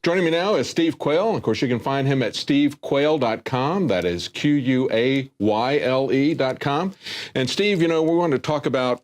Joining me now is Steve Quayle. Of course, you can find him at stevequayle.com. That is QUAYLE.com. And Steve, we want to talk about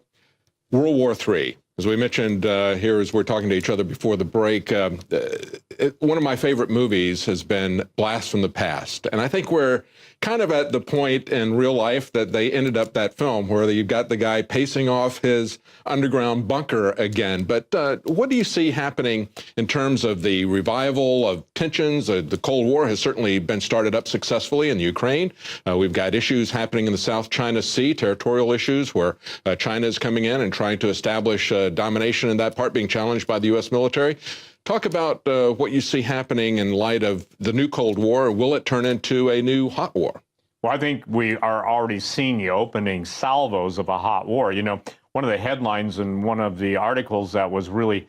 World War III. As we mentioned here as we're talking to each other before the break, one of my favorite movies has been Blast from the Past. And I think we're kind of at the point in real life that they ended up that film where you've got the guy pacing off his underground bunker again. But what do you see happening in terms of the revival of tensions? The Cold War has certainly been started up successfully in Ukraine. We've got issues happening in the South China Sea, territorial issues where China is coming in and trying to establish domination in that part, being challenged by the U.S. military. Talk about what you see happening in light of the new Cold War. Will it turn into a new hot war? Well, I think we are already seeing the opening salvos of a hot war. One of the headlines in one of the articles that was really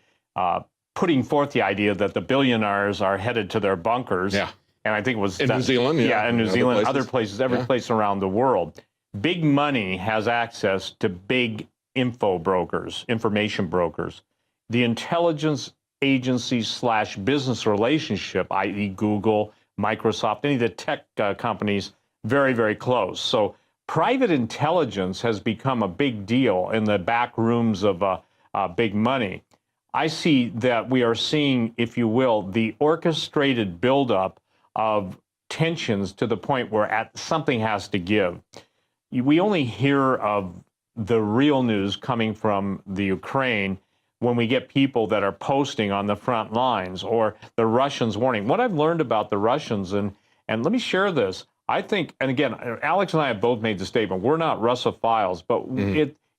putting forth the idea that the billionaires are headed to their bunkers. Yeah. And I think it was in New Zealand. Yeah, in New Zealand, other places, every place around the world. Big money has access to big information brokers. The intelligence agency / business relationship, i.e. Google, Microsoft, any of the tech companies, very, very close. So private intelligence has become a big deal in the back rooms of big money. I see that we are seeing, if you will, the orchestrated buildup of tensions to the point where something has to give. We only hear of the real news coming from the Ukraine when we get people that are posting on the front lines or the Russians warning. What I've learned about the Russians, and let me share this, I think, and again, Alex and I have both made the statement, we're not Russophiles, but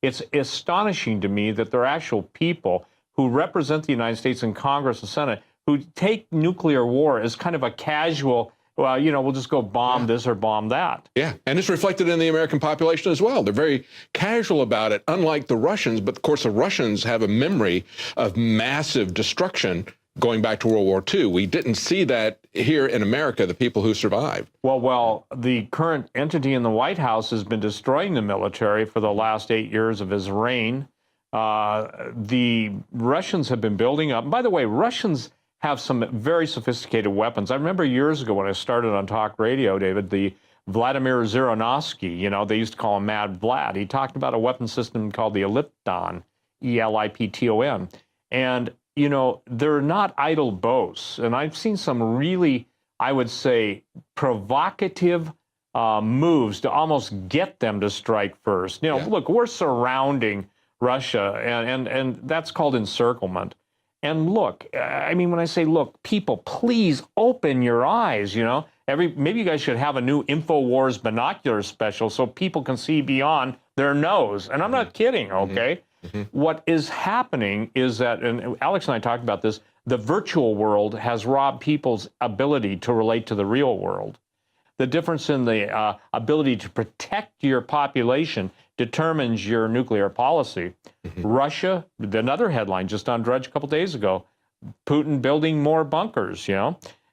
it's astonishing to me that there are actual people who represent the United States in Congress and Senate who take nuclear war as kind of a casual, well, we'll just go bomb this or bomb that. Yeah, and it's reflected in the American population as well. They're very casual about it, unlike the Russians. But of course, the Russians have a memory of massive destruction going back to World War II. We didn't see that here in America, the people who survived. Well, the current entity in the White House has been destroying the military for the last 8 years of his reign. The Russians have been building up. By the way, Russians have some very sophisticated weapons. I remember years ago when I started on talk radio, David, the Vladimir Zhirinovsky, they used to call him Mad Vlad. He talked about a weapon system called the Elipton, E-L-I-P-T-O-N. And, they're not idle boasts. And I've seen some really, I would say, provocative moves to almost get them to strike first. Look, we're surrounding Russia, and that's called encirclement. And look, I mean, when I say, look, people, please open your eyes, maybe you guys should have a new InfoWars binocular special so people can see beyond their nose. And I'm not kidding, okay? What is happening is that, and Alex and I talked about this, the virtual world has robbed people's ability to relate to the real world. The difference in the ability to protect your population determines your nuclear policy. Russia, another headline just on Drudge a couple days ago, Putin building more bunkers,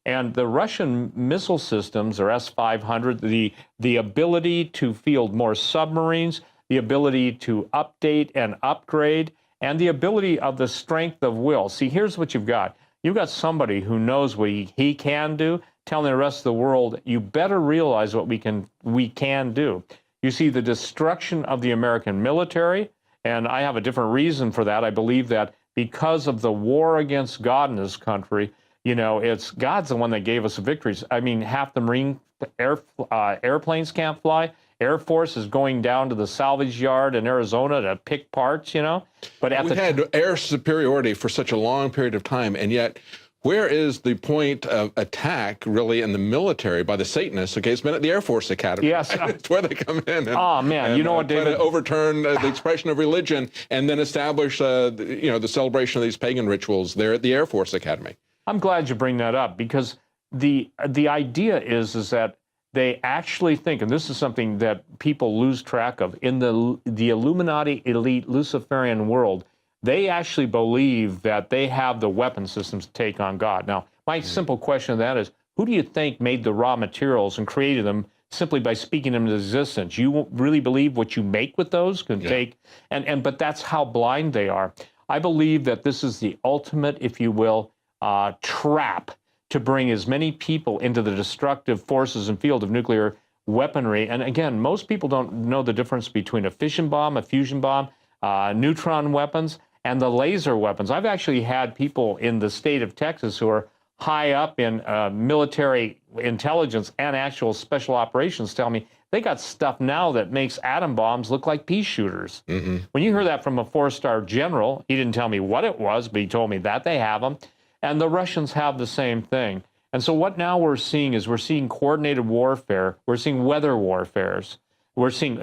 And the Russian missile systems are S-500, the ability to field more submarines, the ability to update and upgrade, and the ability of the strength of will. See, here's what you've got. You've got somebody who knows what he can do, telling the rest of the world, you better realize what we can do. You see the destruction of the American military, and I have a different reason for that. I believe that because of the war against God in this country, it's God's the one that gave us the victories. I mean, half the Marine airplanes can't fly. Air Force is going down to the salvage yard in Arizona to pick parts, But we've had air superiority for such a long period of time, and yet where is the point of attack really in the military by the Satanists? Okay, it's been at the Air Force Academy. Yes. It's where they come in. And, you know what, David? Try to overturn the expression of religion and then establish, the celebration of these pagan rituals there at the Air Force Academy. I'm glad you bring that up because the idea is that they actually think, and this is something that people lose track of, in the Illuminati elite Luciferian world, they actually believe that they have the weapon systems to take on God. Now, my simple question to that is, who do you think made the raw materials and created them simply by speaking them into existence? You really believe what you make with those can take, but that's how blind they are. I believe that this is the ultimate, if you will, trap to bring as many people into the destructive forces and field of nuclear weaponry. And again, most people don't know the difference between a fission bomb, a fusion bomb, neutron weapons, and the laser weapons. I've actually had people in the state of Texas who are high up in military intelligence and actual special operations tell me they got stuff now that makes atom bombs look like pea shooters. When you hear that from a 4-star general, he didn't tell me what it was, but he told me that they have them. And the Russians have the same thing. And so what now we're seeing is we're seeing coordinated warfare. We're seeing weather warfares. We're seeing,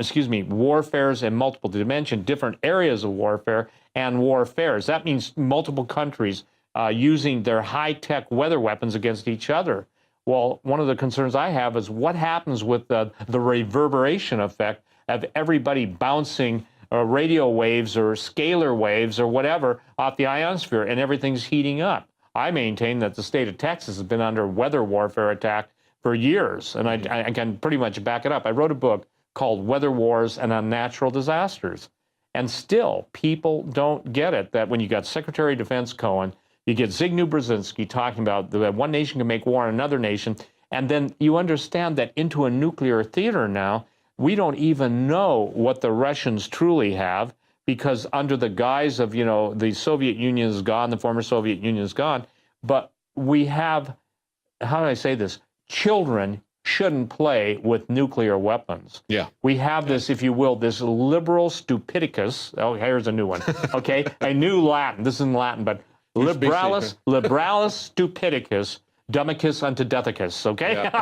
warfares in multiple dimensions, different areas of warfare and warfares. That means multiple countries using their high-tech weather weapons against each other. Well, one of the concerns I have is what happens with the reverberation effect of everybody bouncing radio waves or scalar waves or whatever off the ionosphere, and everything's heating up. I maintain that the state of Texas has been under weather warfare attack for years, and I can pretty much back it up. I wrote a book called Weather Wars and Unnatural Disasters, and still people don't get it, that when you got Secretary of Defense Cohen, you get Zbigniew Brzezinski talking about that one nation can make war on another nation, and then you understand that into a nuclear theater now, we don't even know what the Russians truly have, because under the guise of, the Soviet Union is gone, the former Soviet Union is gone, but we have, how do I say this? Children shouldn't play with nuclear weapons. Yeah. We have this, if you will, this liberal stupidicus. Oh, here's a new one. Okay, a new Latin. This isn't Latin, but liberalis stupidicus. Dumicus unto deathicus, okay? Yeah.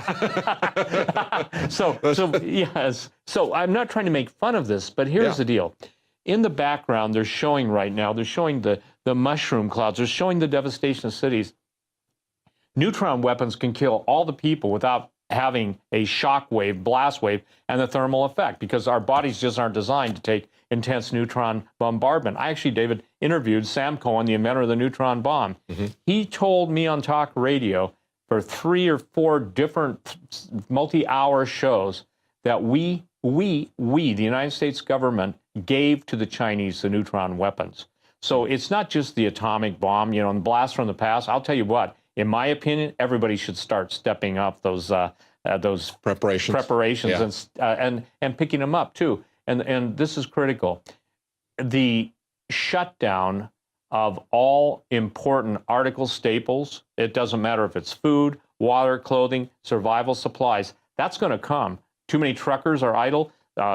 So I'm not trying to make fun of this, but here's the deal. In the background, they're showing right now, they're showing the mushroom clouds, they're showing the devastation of cities. Neutron weapons can kill all the people without having a shock wave, blast wave, and the thermal effect, because our bodies just aren't designed to take intense neutron bombardment. I actually, David, interviewed Sam Cohen, the inventor of the neutron bomb. He told me on talk radio for 3 or 4 different multi-hour shows that we, the United States government, gave to the Chinese the neutron weapons. So it's not just the atomic bomb, and blast from the past. I'll tell you what, in my opinion, everybody should start stepping up those preparations and picking them up too. And this is critical. The shutdown of all important article staples, it doesn't matter if it's food, water, clothing, survival supplies, that's going to come. Too many truckers are idle.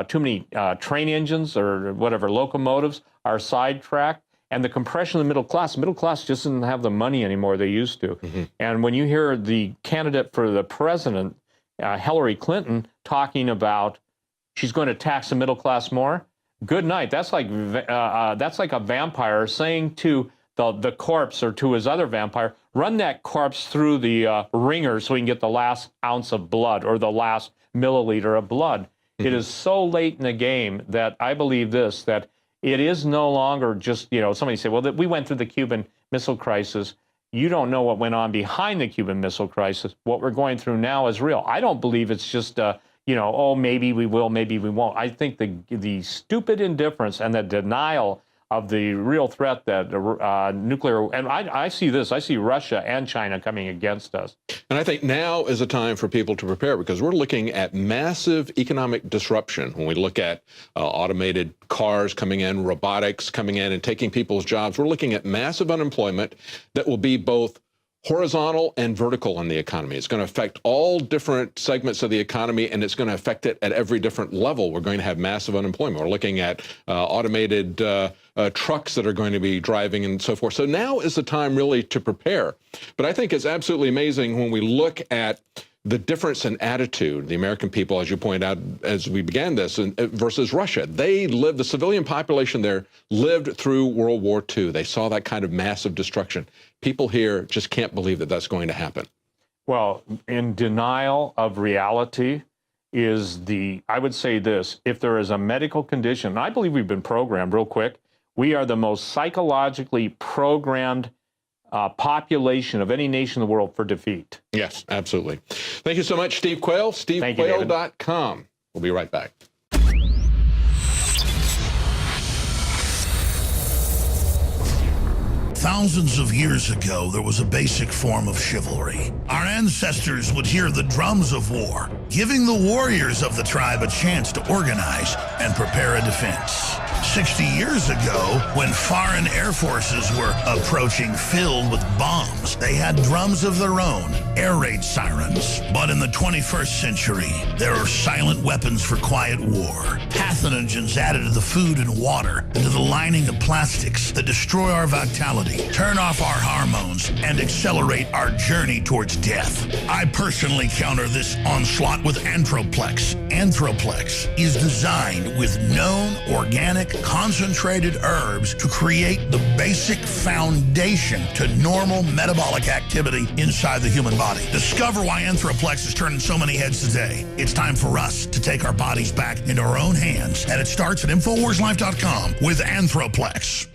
Too many train engines or whatever, locomotives are sidetracked. And the compression of the middle class just doesn't have the money anymore they used to. And when you hear the candidate for the president, Hillary Clinton, talking about she's going to tax the middle class more, good night. That's like a vampire saying to the corpse or to his other vampire, run that corpse through the ringer so we can get the last ounce of blood or the last milliliter of blood. It is so late in the game that I believe this, that it is no longer just, somebody say, well, we went through the Cuban Missile Crisis. You don't know what went on behind the Cuban Missile Crisis. What we're going through now is real. I don't believe it's just, oh, maybe we will, maybe we won't. I think the stupid indifference and the denial of the real threat that nuclear, and I see this, I see Russia and China coming against us. And I think now is a time for people to prepare, because we're looking at massive economic disruption when we look at automated cars coming in, robotics coming in and taking people's jobs. We're looking at massive unemployment that will be both horizontal and vertical in the economy. It's going to affect all different segments of the economy, and it's going to affect it at every different level. We're going to have massive unemployment. We're looking at automated trucks that are going to be driving and so forth. So now is the time really to prepare. But I think it's absolutely amazing when we look at the difference in attitude, the American people, as you pointed out as we began this, versus Russia. The civilian population there lived through World War II. They saw that kind of massive destruction. People here just can't believe that that's going to happen. Well, in denial of reality is I would say this, if there is a medical condition, I believe we've been programmed real quick, we are the most psychologically programmed population of any nation in the world for defeat. Yes, absolutely. Thank you so much, Steve Quayle, stevequayle.com. We'll be right back. Thousands of years ago, there was a basic form of chivalry. Our ancestors would hear the drums of war, giving the warriors of the tribe a chance to organize and prepare a defense. 60 years ago, when foreign air forces were approaching filled with bombs, they had drums of their own, air raid sirens. But in the 21st century, there are silent weapons for quiet war. Pathogens added to the food and water, and to the lining of plastics that destroy our vitality, turn off our hormones, and accelerate our journey towards death. I personally counter this onslaught with Anthroplex. Anthroplex is designed with known organic concentrated herbs to create the basic foundation to normal metabolic activity inside the human body. Discover why Anthroplex is turning so many heads today. It's time for us to take our bodies back into our own hands, and it starts at InfoWarsLife.com with Anthroplex.